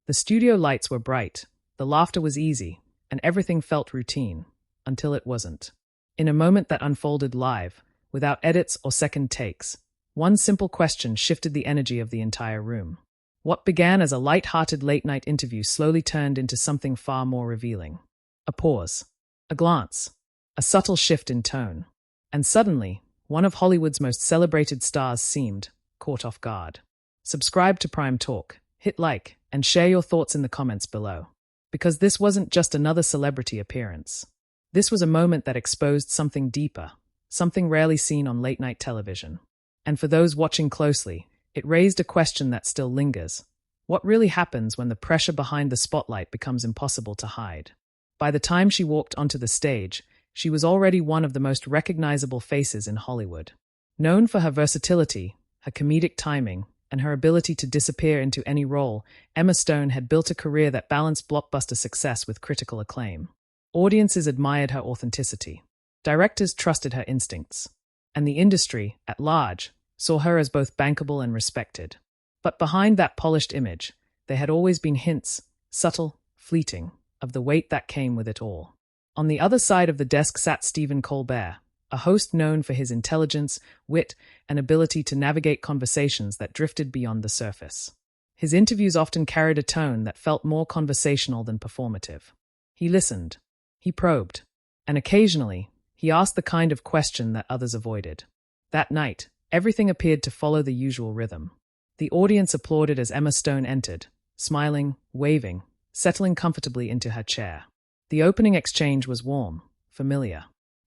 The studio lights were bright, the laughter was easy, and everything felt routine, until it wasn't. In a moment that unfolded live, without edits or second takes, one simple question shifted the energy of the entire room. What began as a light-hearted late-night interview slowly turned into something far more revealing. A pause, a glance, a subtle shift in tone. And suddenly, one of Hollywood's most celebrated stars seemed caught off guard. Subscribe to Prime Talk, hit like, and share your thoughts in the comments below. Because this wasn't just another celebrity appearance. This was a moment that exposed something deeper, something rarely seen on late-night television. And for those watching closely, it raised a question that still lingers. What really happens when the pressure behind the spotlight becomes impossible to hide? By the time she walked onto the stage, she was already one of the most recognizable faces in Hollywood. Known for her versatility, her comedic timing, and her ability to disappear into any role, Emma Stone had built a career that balanced blockbuster success with critical acclaim. Audiences admired her authenticity. Directors trusted her instincts. And the industry, at large, saw her as both bankable and respected. But behind that polished image, there had always been hints, subtle, fleeting, of the weight that came with it all. On the other side of the desk sat Stephen Colbert, a host known for his intelligence, wit, and ability to navigate conversations that drifted beyond the surface. His interviews often carried a tone that felt more conversational than performative. He listened, he probed, and occasionally, he asked the kind of question that others avoided. That night, everything appeared to follow the usual rhythm. The audience applauded as Emma Stone entered, smiling, waving, settling comfortably into her chair. The opening exchange was warm, familiar.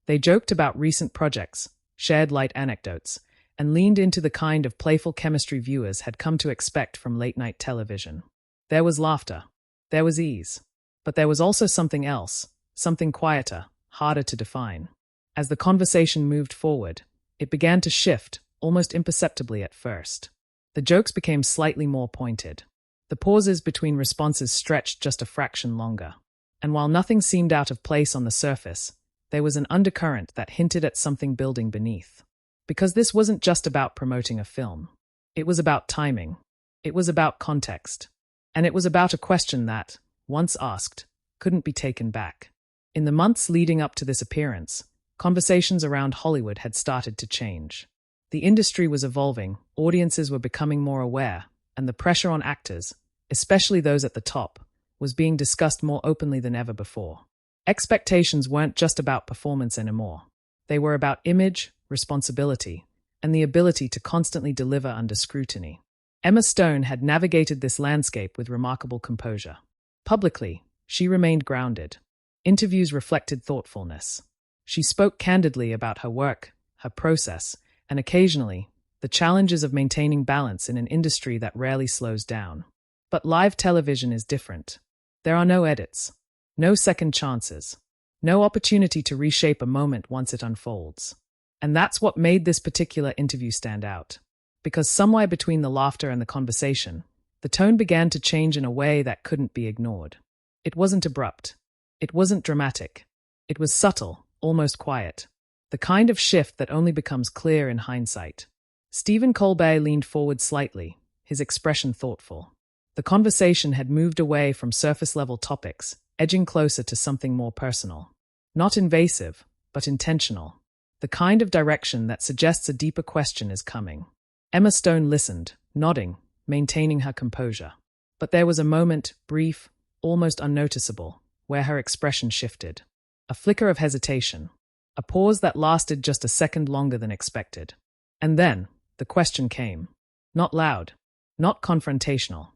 They joked about recent projects, shared light anecdotes, and leaned into the kind of playful chemistry viewers had come to expect from late-night television. There was laughter. There was ease. But there was also something else, something quieter, harder to define. As the conversation moved forward, it began to shift, almost imperceptibly at first. The jokes became slightly more pointed. The pauses between responses stretched just a fraction longer. And while nothing seemed out of place on the surface, there was an undercurrent that hinted at something building beneath. Because this wasn't just about promoting a film. It was about timing. It was about context. And it was about a question that, once asked, couldn't be taken back. In the months leading up to this appearance, conversations around Hollywood had started to change. The industry was evolving, audiences were becoming more aware, and the pressure on actors, especially those at the top, was being discussed more openly than ever before. Expectations weren't just about performance anymore. They were about image, responsibility, and the ability to constantly deliver under scrutiny. Emma Stone had navigated this landscape with remarkable composure. Publicly, she remained grounded. Interviews reflected thoughtfulness. She spoke candidly about her work, her process, and occasionally, the challenges of maintaining balance in an industry that rarely slows down. But live television is different. There are no edits, no second chances, no opportunity to reshape a moment once it unfolds. And that's what made this particular interview stand out. Because somewhere between the laughter and the conversation, the tone began to change in a way that couldn't be ignored. It wasn't abrupt. It wasn't dramatic. It was subtle, almost quiet. The kind of shift that only becomes clear in hindsight. Stephen Colbert leaned forward slightly, his expression thoughtful. The conversation had moved away from surface-level topics, edging closer to something more personal. Not invasive, but intentional. The kind of direction that suggests a deeper question is coming. Emma Stone listened, nodding, maintaining her composure. But there was a moment, brief, almost unnoticeable, where her expression shifted. A flicker of hesitation. A pause that lasted just a second longer than expected. And then, the question came. Not loud, not confrontational,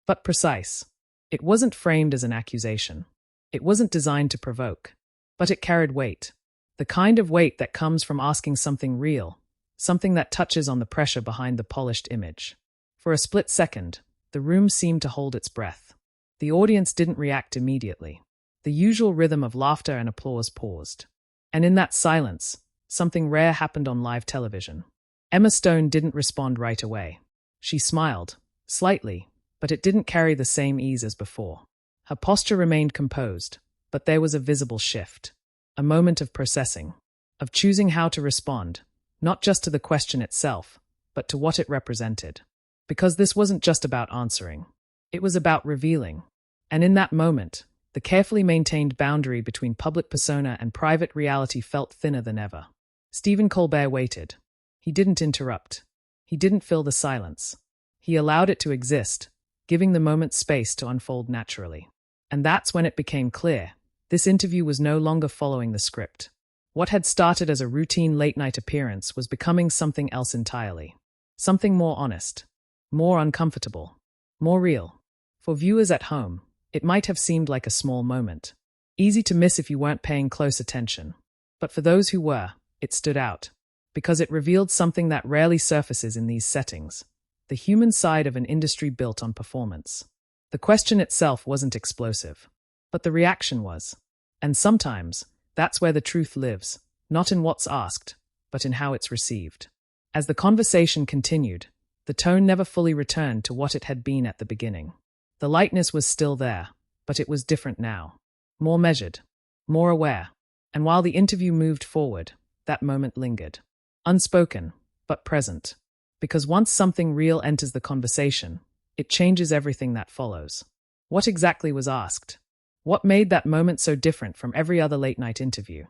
but precise. It wasn't framed as an accusation. It wasn't designed to provoke. But it carried weight. The kind of weight that comes from asking something real, something that touches on the pressure behind the polished image. For a split second, the room seemed to hold its breath. The audience didn't react immediately. The usual rhythm of laughter and applause paused. And in that silence, something rare happened on live television. Emma Stone didn't respond right away. She smiled, slightly, but it didn't carry the same ease as before. Her posture remained composed, but there was a visible shift. A moment of processing, of choosing how to respond, not just to the question itself, but to what it represented. Because this wasn't just about answering. It was about revealing. And in that moment, the carefully maintained boundary between public persona and private reality felt thinner than ever. Stephen Colbert waited. He didn't interrupt. He didn't fill the silence. He allowed it to exist, giving the moment space to unfold naturally. And that's when it became clear. This interview was no longer following the script. What had started as a routine late-night appearance was becoming something else entirely. Something more honest, more uncomfortable, more real. For viewers at home, it might have seemed like a small moment, easy to miss if you weren't paying close attention. But for those who were, it stood out, because it revealed something that rarely surfaces in these settings: the human side of an industry built on performance. The question itself wasn't explosive, but the reaction was. And sometimes, that's where the truth lives, not in what's asked, but in how it's received. As the conversation continued, the tone never fully returned to what it had been at the beginning. The lightness was still there, but it was different now. More measured, more aware. And while the interview moved forward, that moment lingered. Unspoken, but present. Because once something real enters the conversation, it changes everything that follows. What exactly was asked? What made that moment so different from every other late-night interview?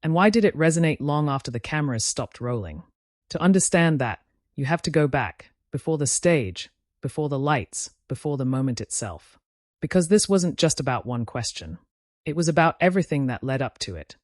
And why did it resonate long after the cameras stopped rolling? To understand that, you have to go back, before the stage, before the lights, before the moment itself. Because this wasn't just about one question. It was about everything that led up to it.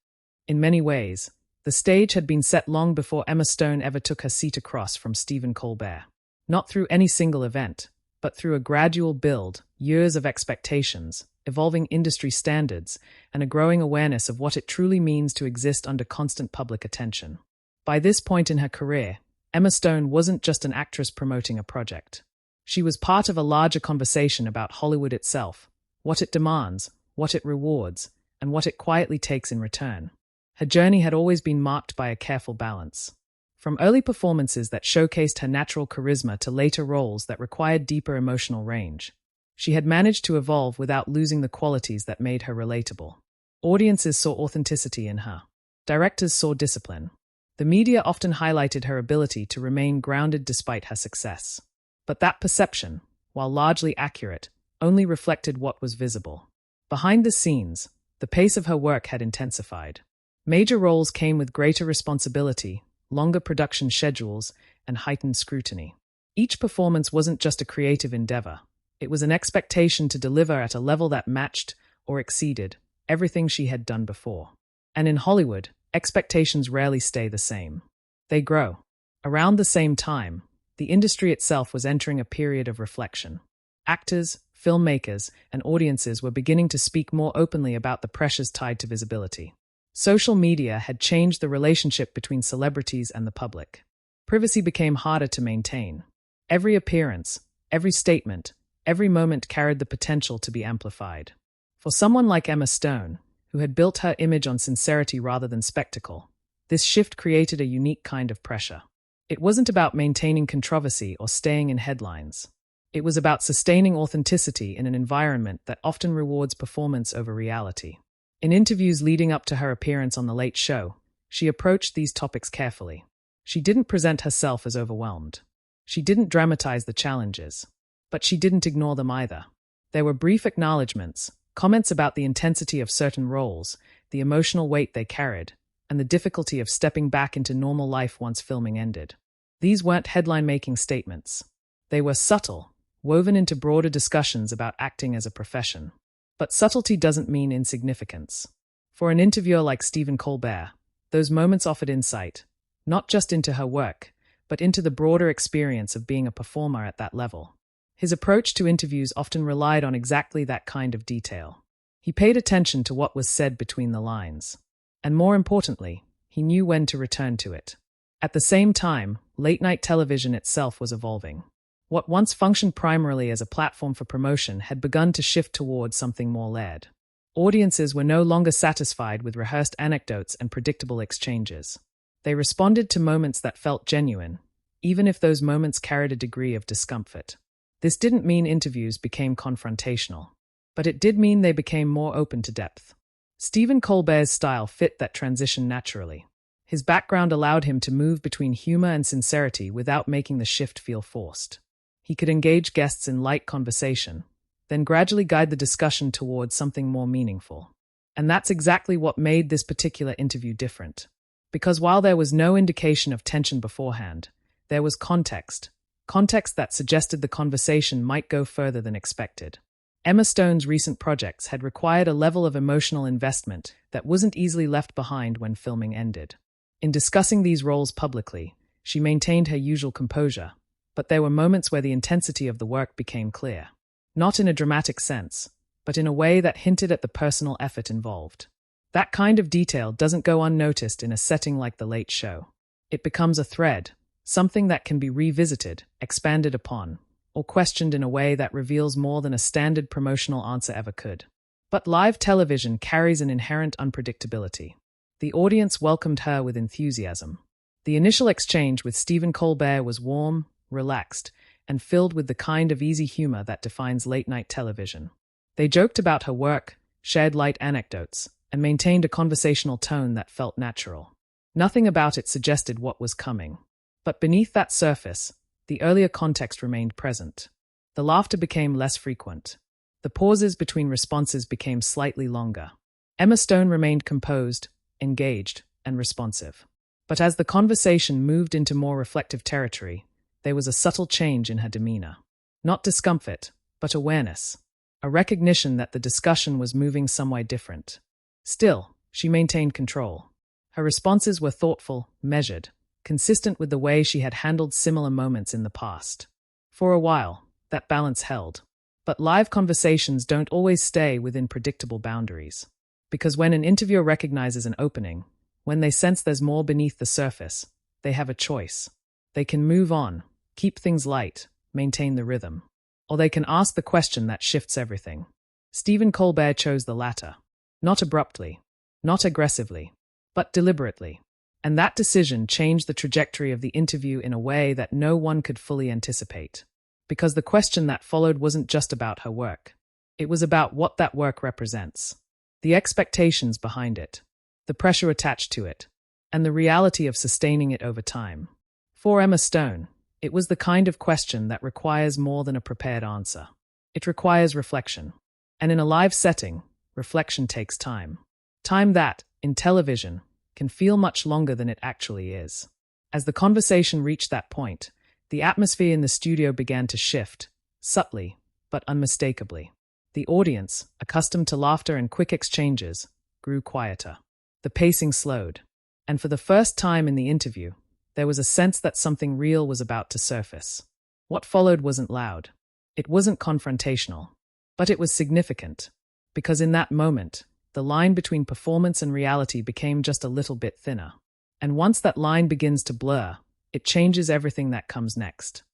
In many ways, the stage had been set long before Emma Stone ever took her seat across from Stephen Colbert. Not through any single event, but through a gradual build, years of expectations, evolving industry standards, and a growing awareness of what it truly means to exist under constant public attention. By this point in her career, Emma Stone wasn't just an actress promoting a project. She was part of a larger conversation about Hollywood itself, what it demands, what it rewards, and what it quietly takes in return. Her journey had always been marked by a careful balance. From early performances that showcased her natural charisma to later roles that required deeper emotional range, she had managed to evolve without losing the qualities that made her relatable. Audiences saw authenticity in her. Directors saw discipline. The media often highlighted her ability to remain grounded despite her success. But that perception, while largely accurate, only reflected what was visible. Behind the scenes, the pace of her work had intensified. Major roles came with greater responsibility, longer production schedules, and heightened scrutiny. Each performance wasn't just a creative endeavor. It was an expectation to deliver at a level that matched, or exceeded, everything she had done before. And in Hollywood, expectations rarely stay the same. They grow. Around the same time, the industry itself was entering a period of reflection. Actors, filmmakers, and audiences were beginning to speak more openly about the pressures tied to visibility. Social media had changed the relationship between celebrities and the public. Privacy became harder to maintain. Every appearance, every statement, every moment carried the potential to be amplified. For someone like Emma Stone, who had built her image on sincerity rather than spectacle, this shift created a unique kind of pressure. It wasn't about maintaining controversy or staying in headlines. It was about sustaining authenticity in an environment that often rewards performance over reality. In interviews leading up to her appearance on The Late Show, she approached these topics carefully. She didn't present herself as overwhelmed. She didn't dramatize the challenges. But she didn't ignore them either. There were brief acknowledgments, comments about the intensity of certain roles, the emotional weight they carried, and the difficulty of stepping back into normal life once filming ended. These weren't headline-making statements. They were subtle, woven into broader discussions about acting as a profession. But subtlety doesn't mean insignificance. For an interviewer like Stephen Colbert, those moments offered insight, not just into her work, but into the broader experience of being a performer at that level. His approach to interviews often relied on exactly that kind of detail. He paid attention to what was said between the lines. And more importantly, he knew when to return to it. At the same time, late-night television itself was evolving. What once functioned primarily as a platform for promotion had begun to shift towards something more layered. Audiences were no longer satisfied with rehearsed anecdotes and predictable exchanges. They responded to moments that felt genuine, even if those moments carried a degree of discomfort. This didn't mean interviews became confrontational, but it did mean they became more open to depth. Stephen Colbert's style fit that transition naturally. His background allowed him to move between humor and sincerity without making the shift feel forced. He could engage guests in light conversation, then gradually guide the discussion towards something more meaningful. And that's exactly what made this particular interview different. Because while there was no indication of tension beforehand, there was context that suggested the conversation might go further than expected. Emma Stone's recent projects had required a level of emotional investment that wasn't easily left behind when filming ended. In discussing these roles publicly, she maintained her usual composure, but there were moments where the intensity of the work became clear. Not in a dramatic sense, but in a way that hinted at the personal effort involved. That kind of detail doesn't go unnoticed in a setting like The Late Show. It becomes a thread, something that can be revisited, expanded upon, or questioned in a way that reveals more than a standard promotional answer ever could. But live television carries an inherent unpredictability. The audience welcomed her with enthusiasm. The initial exchange with Stephen Colbert was warm, relaxed, and filled with the kind of easy humor that defines late-night television. They joked about her work, shared light anecdotes, and maintained a conversational tone that felt natural. Nothing about it suggested what was coming. But beneath that surface, the earlier context remained present. The laughter became less frequent. The pauses between responses became slightly longer. Emma Stone remained composed, engaged, and responsive. But as the conversation moved into more reflective territory, there was a subtle change in her demeanor. Not discomfort, but awareness. A recognition that the discussion was moving somewhere different. Still, she maintained control. Her responses were thoughtful, measured, consistent with the way she had handled similar moments in the past. For a while, that balance held. But live conversations don't always stay within predictable boundaries. Because when an interviewer recognizes an opening, when they sense there's more beneath the surface, they have a choice. They can move on, keep things light, maintain the rhythm. Or they can ask the question that shifts everything. Stephen Colbert chose the latter. Not abruptly, not aggressively, but deliberately. And that decision changed the trajectory of the interview in a way that no one could fully anticipate. Because the question that followed wasn't just about her work. It was about what that work represents. The expectations behind it, the pressure attached to it, and the reality of sustaining it over time. For Emma Stone, it was the kind of question that requires more than a prepared answer. It requires reflection. And in a live setting, reflection takes time. Time that, in television, can feel much longer than it actually is. As the conversation reached that point, the atmosphere in the studio began to shift, subtly, but unmistakably. The audience, accustomed to laughter and quick exchanges, grew quieter. The pacing slowed. And for the first time in the interview, there was a sense that something real was about to surface. What followed wasn't loud. It wasn't confrontational. But it was significant. Because in that moment, the line between performance and reality became just a little bit thinner. And once that line begins to blur, it changes everything that comes next.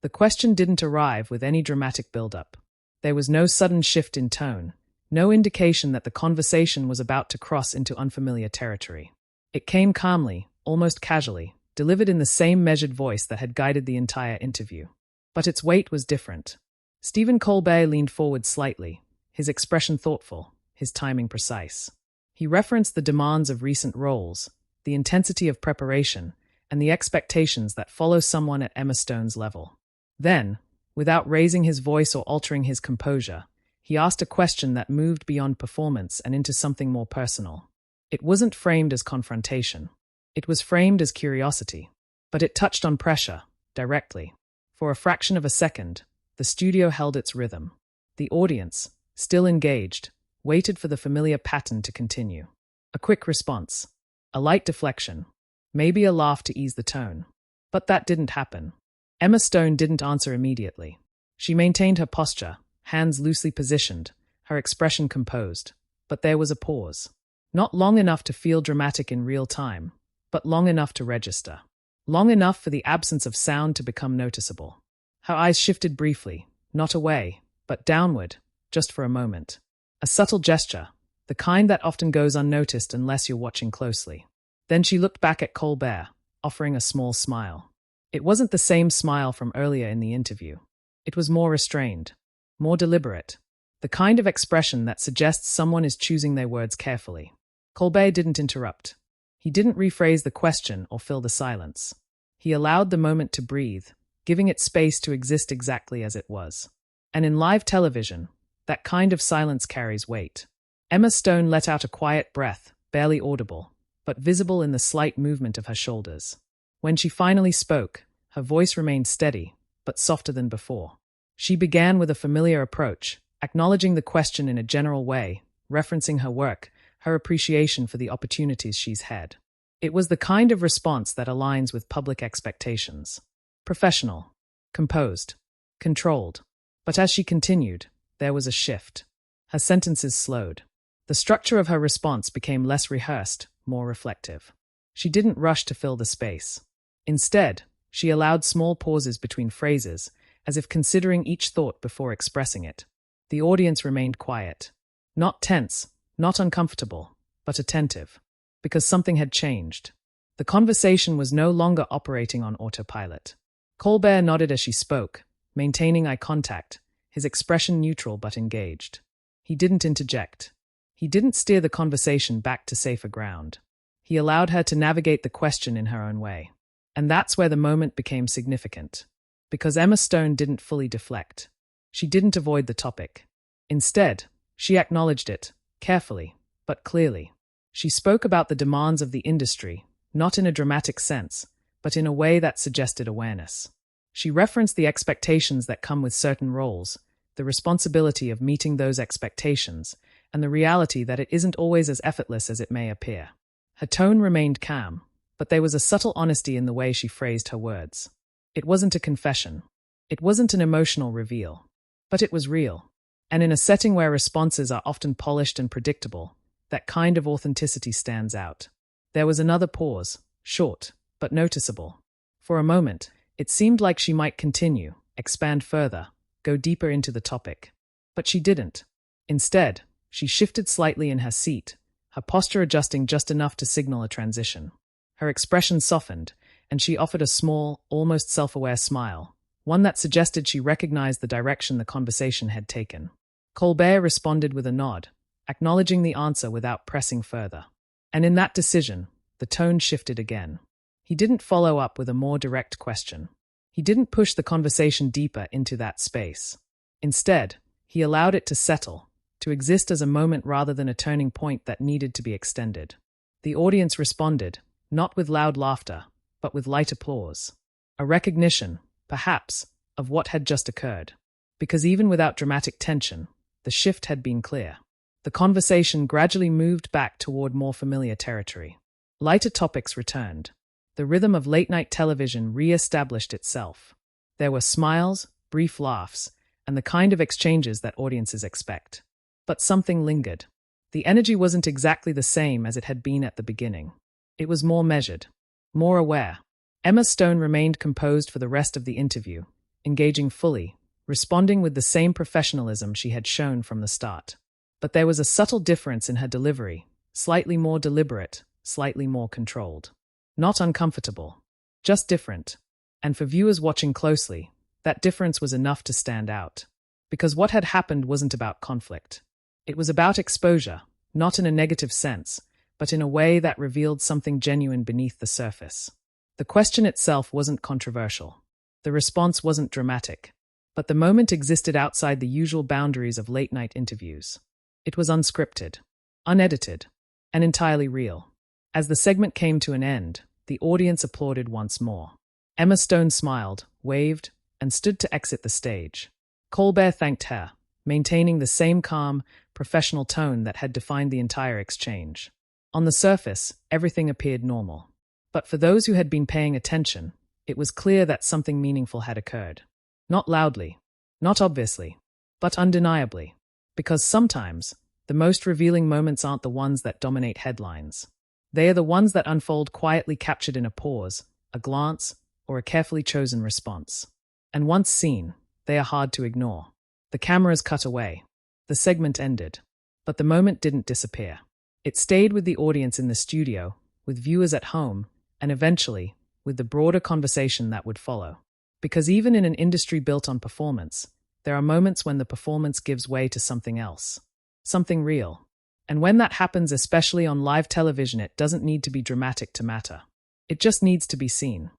The question didn't arrive with any dramatic build-up. There was no sudden shift in tone, no indication that the conversation was about to cross into unfamiliar territory. It came calmly, almost casually, delivered in the same measured voice that had guided the entire interview. But its weight was different. Stephen Colbert leaned forward slightly, his expression thoughtful, his timing precise. He referenced the demands of recent roles, the intensity of preparation, and the expectations that follow someone at Emma Stone's level. Then, without raising his voice or altering his composure, he asked a question that moved beyond performance and into something more personal. It wasn't framed as confrontation. It was framed as curiosity. But it touched on pressure, directly. For a fraction of a second, the studio held its rhythm. The audience, still engaged, waited for the familiar pattern to continue. A quick response. A light deflection. Maybe a laugh to ease the tone. But that didn't happen. Emma Stone didn't answer immediately. She maintained her posture, hands loosely positioned, her expression composed. But there was a pause. Not long enough to feel dramatic in real time, but long enough to register. Long enough for the absence of sound to become noticeable. Her eyes shifted briefly, not away, but downward, just for a moment. A subtle gesture, the kind that often goes unnoticed unless you're watching closely. Then she looked back at Colbert, offering a small smile. It wasn't the same smile from earlier in the interview. It was more restrained, more deliberate, the kind of expression that suggests someone is choosing their words carefully. Colbert didn't interrupt. He didn't rephrase the question or fill the silence. He allowed the moment to breathe, giving it space to exist exactly as it was. And in live television, That kind of silence carries weight. Emma Stone let out a quiet breath, barely audible, but visible in the slight movement of her shoulders. When she finally spoke, her voice remained steady, but softer than before. She began with a familiar approach, acknowledging the question in a general way, referencing her work, her appreciation for the opportunities she's had. It was the kind of response that aligns with public expectations. Professional, composed, controlled. But as she continued, there was a shift. Her sentences slowed. The structure of her response became less rehearsed, more reflective. She didn't rush to fill the space. Instead, she allowed small pauses between phrases, as if considering each thought before expressing it. The audience remained quiet. Not tense, not uncomfortable, but attentive. Because something had changed. The conversation was no longer operating on autopilot. Colbert nodded as she spoke, maintaining eye contact, his expression neutral but engaged. He didn't interject. He didn't steer the conversation back to safer ground. He allowed her to navigate the question in her own way. And that's where the moment became significant. Because Emma Stone didn't fully deflect. She didn't avoid the topic. Instead, she acknowledged it, carefully, but clearly. She spoke about the demands of the industry, not in a dramatic sense, but in a way that suggested awareness. She referenced the expectations that come with certain roles, the responsibility of meeting those expectations, and the reality that it isn't always as effortless as it may appear. Her tone remained calm, but there was a subtle honesty in the way she phrased her words. It wasn't a confession. It wasn't an emotional reveal. But it was real. And in a setting where responses are often polished and predictable, that kind of authenticity stands out. There was another pause, short, but noticeable. For a moment, it seemed like she might continue, expand further, go deeper into the topic. But she didn't. Instead, she shifted slightly in her seat, her posture adjusting just enough to signal a transition. Her expression softened, and she offered a small, almost self-aware smile, one that suggested she recognized the direction the conversation had taken. Colbert responded with a nod, acknowledging the answer without pressing further. And in that decision, the tone shifted again. He didn't follow up with a more direct question. He didn't push the conversation deeper into that space. Instead, he allowed it to settle, to exist as a moment rather than a turning point that needed to be extended. The audience responded, not with loud laughter, but with light applause. A recognition, perhaps, of what had just occurred. Because even without dramatic tension, the shift had been clear. The conversation gradually moved back toward more familiar territory. Lighter topics returned. The rhythm of late-night television re-established itself. There were smiles, brief laughs, and the kind of exchanges that audiences expect. But something lingered. The energy wasn't exactly the same as it had been at the beginning. It was more measured, more aware. Emma Stone remained composed for the rest of the interview, engaging fully, responding with the same professionalism she had shown from the start. But there was a subtle difference in her delivery, slightly more deliberate, slightly more controlled. Not uncomfortable, just different. And for viewers watching closely, that difference was enough to stand out. Because what had happened wasn't about conflict. It was about exposure, not in a negative sense, but in a way that revealed something genuine beneath the surface. The question itself wasn't controversial. The response wasn't dramatic. But the moment existed outside the usual boundaries of late-night interviews. It was unscripted, unedited, and entirely real. As the segment came to an end, the audience applauded once more. Emma Stone smiled, waved, and stood to exit the stage. Colbert thanked her, maintaining the same calm, professional tone that had defined the entire exchange. On the surface, everything appeared normal. But for those who had been paying attention, it was clear that something meaningful had occurred. Not loudly, not obviously, but undeniably. Because sometimes, the most revealing moments aren't the ones that dominate headlines. They are the ones that unfold quietly, captured in a pause, a glance, or a carefully chosen response. And once seen, they are hard to ignore. The cameras cut away. The segment ended. But the moment didn't disappear. It stayed with the audience in the studio, with viewers at home, and eventually, with the broader conversation that would follow. Because even in an industry built on performance, there are moments when the performance gives way to something else. Something real. And when that happens, especially on live television, it doesn't need to be dramatic to matter. It just needs to be seen.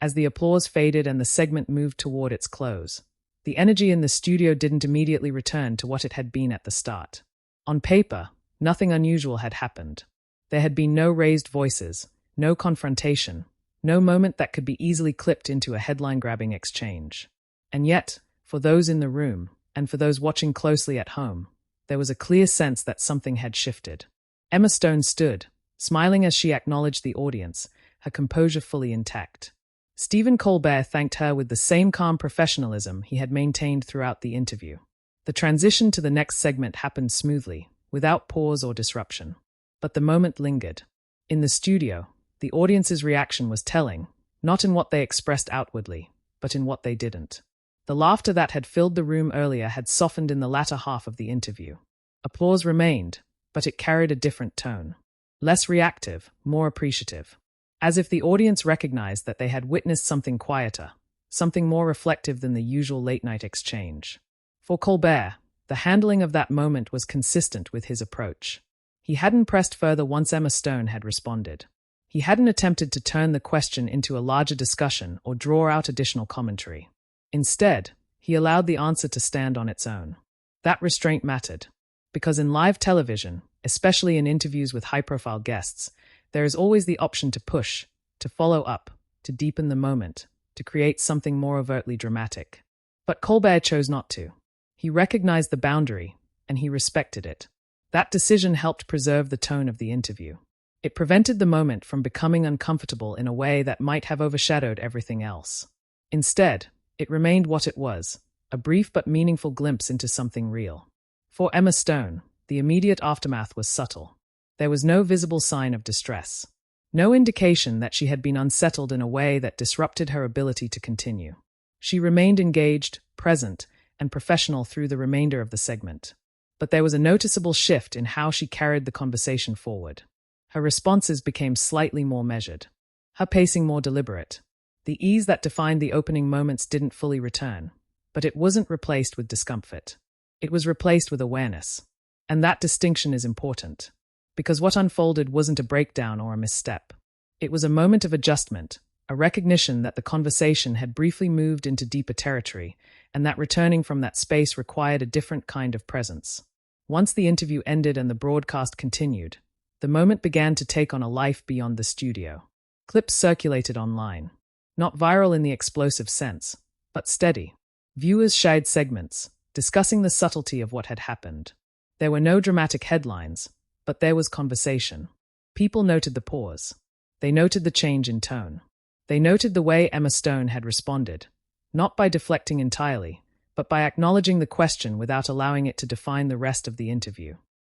As the applause faded and the segment moved toward its close, The energy in the studio didn't immediately return to what it had been at the start. On paper, nothing unusual had happened. There had been no raised voices, no confrontation, no moment that could be easily clipped into a headline-grabbing exchange. And yet, for those in the room, and for those watching closely at home, there was a clear sense that something had shifted. Emma Stone stood, smiling as she acknowledged the audience, her composure fully intact. Stephen Colbert thanked her with the same calm professionalism he had maintained throughout the interview. The transition to the next segment happened smoothly, without pause or disruption. But the moment lingered. In the studio, the audience's reaction was telling, not in what they expressed outwardly, but in what they didn't. The laughter that had filled the room earlier had softened in the latter half of the interview. Applause remained, but it carried a different tone. Less reactive, more appreciative. As if the audience recognized that they had witnessed something quieter, something more reflective than the usual late-night exchange. For Colbert, the handling of that moment was consistent with his approach. He hadn't pressed further once Emma Stone had responded. He hadn't attempted to turn the question into a larger discussion or draw out additional commentary. Instead, he allowed the answer to stand on its own. That restraint mattered, because in live television, especially in interviews with high-profile guests, there is always the option to push, to follow up, to deepen the moment, to create something more overtly dramatic. But Colbert chose not to. He recognized the boundary, and he respected it. That decision helped preserve the tone of the interview. It prevented the moment from becoming uncomfortable in a way that might have overshadowed everything else. Instead, it remained what it was, a brief but meaningful glimpse into something real. For Emma Stone, the immediate aftermath was subtle. There was no visible sign of distress. No indication that she had been unsettled in a way that disrupted her ability to continue. She remained engaged, present, and professional through the remainder of the segment. But there was a noticeable shift in how she carried the conversation forward. Her responses became slightly more measured. Her pacing more deliberate. The ease that defined the opening moments didn't fully return, but it wasn't replaced with discomfort. It was replaced with awareness. And that distinction is important, because what unfolded wasn't a breakdown or a misstep. It was a moment of adjustment, a recognition that the conversation had briefly moved into deeper territory, and that returning from that space required a different kind of presence. Once the interview ended and the broadcast continued, the moment began to take on a life beyond the studio. Clips circulated online. Not viral in the explosive sense, but steady. Viewers shared segments, discussing the subtlety of what had happened. There were no dramatic headlines, but there was conversation. People noted the pause. They noted the change in tone. They noted the way Emma Stone had responded, not by deflecting entirely, but by acknowledging the question without allowing it to define the rest of the interview.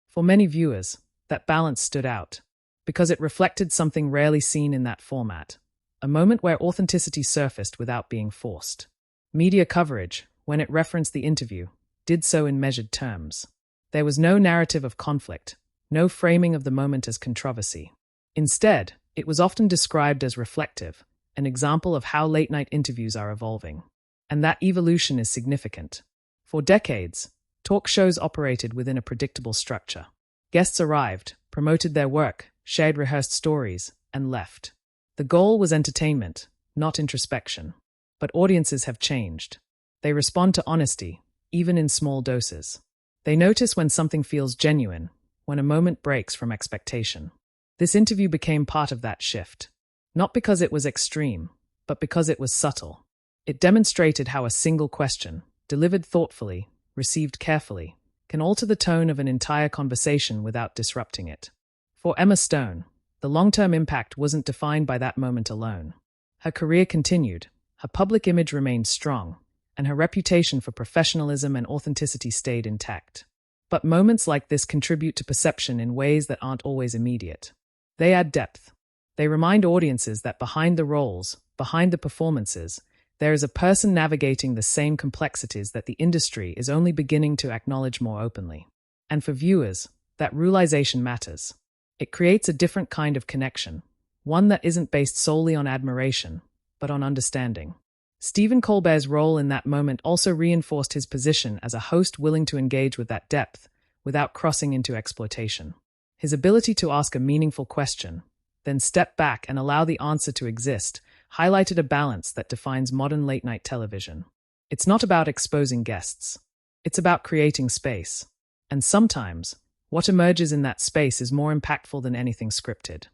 For many viewers, that balance stood out, because it reflected something rarely seen in that format, a moment where authenticity surfaced without being forced. Media coverage, when it referenced the interview, did so in measured terms. There was no narrative of conflict, no framing of the moment as controversy. Instead, it was often described as reflective, an example of how late-night interviews are evolving. And that evolution is significant. For decades, talk shows operated within a predictable structure. Guests arrived, promoted their work, shared rehearsed stories, and left. The goal was entertainment, not introspection. But audiences have changed. They respond to honesty, even in small doses. They notice when something feels genuine, when a moment breaks from expectation. This interview became part of that shift. Not because it was extreme, but because it was subtle. It demonstrated how a single question, delivered thoughtfully, received carefully, can alter the tone of an entire conversation without disrupting it. For Emma Stone, the long-term impact wasn't defined by that moment alone. Her career continued, her public image remained strong, and her reputation for professionalism and authenticity stayed intact. But moments like this contribute to perception in ways that aren't always immediate. They add depth. They remind audiences that behind the roles, behind the performances, there is a person navigating the same complexities that the industry is only beginning to acknowledge more openly. And for viewers, that realization matters. It creates a different kind of connection, one that isn't based solely on admiration, but on understanding. Stephen Colbert's role in that moment also reinforced his position as a host willing to engage with that depth, without crossing into exploitation. His ability to ask a meaningful question, then step back and allow the answer to exist, highlighted a balance that defines modern late-night television. It's not about exposing guests. It's about creating space. And sometimes, what emerges in that space is more impactful than anything scripted.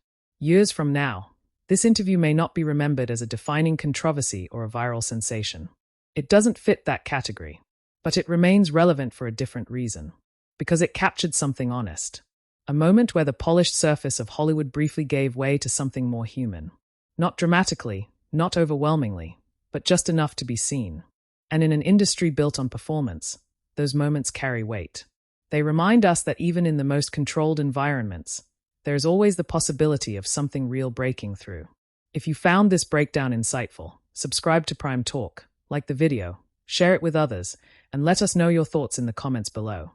Years from now, this interview may not be remembered as a defining controversy or a viral sensation. It doesn't fit that category, but it remains relevant for a different reason. Because it captured something honest. A moment where the polished surface of Hollywood briefly gave way to something more human. Not dramatically, not overwhelmingly, but just enough to be seen. And in an industry built on performance, those moments carry weight. They remind us that even in the most controlled environments, there is always the possibility of something real breaking through. If you found this breakdown insightful, subscribe to Prime Talk, like the video, share it with others, and let us know your thoughts in the comments below.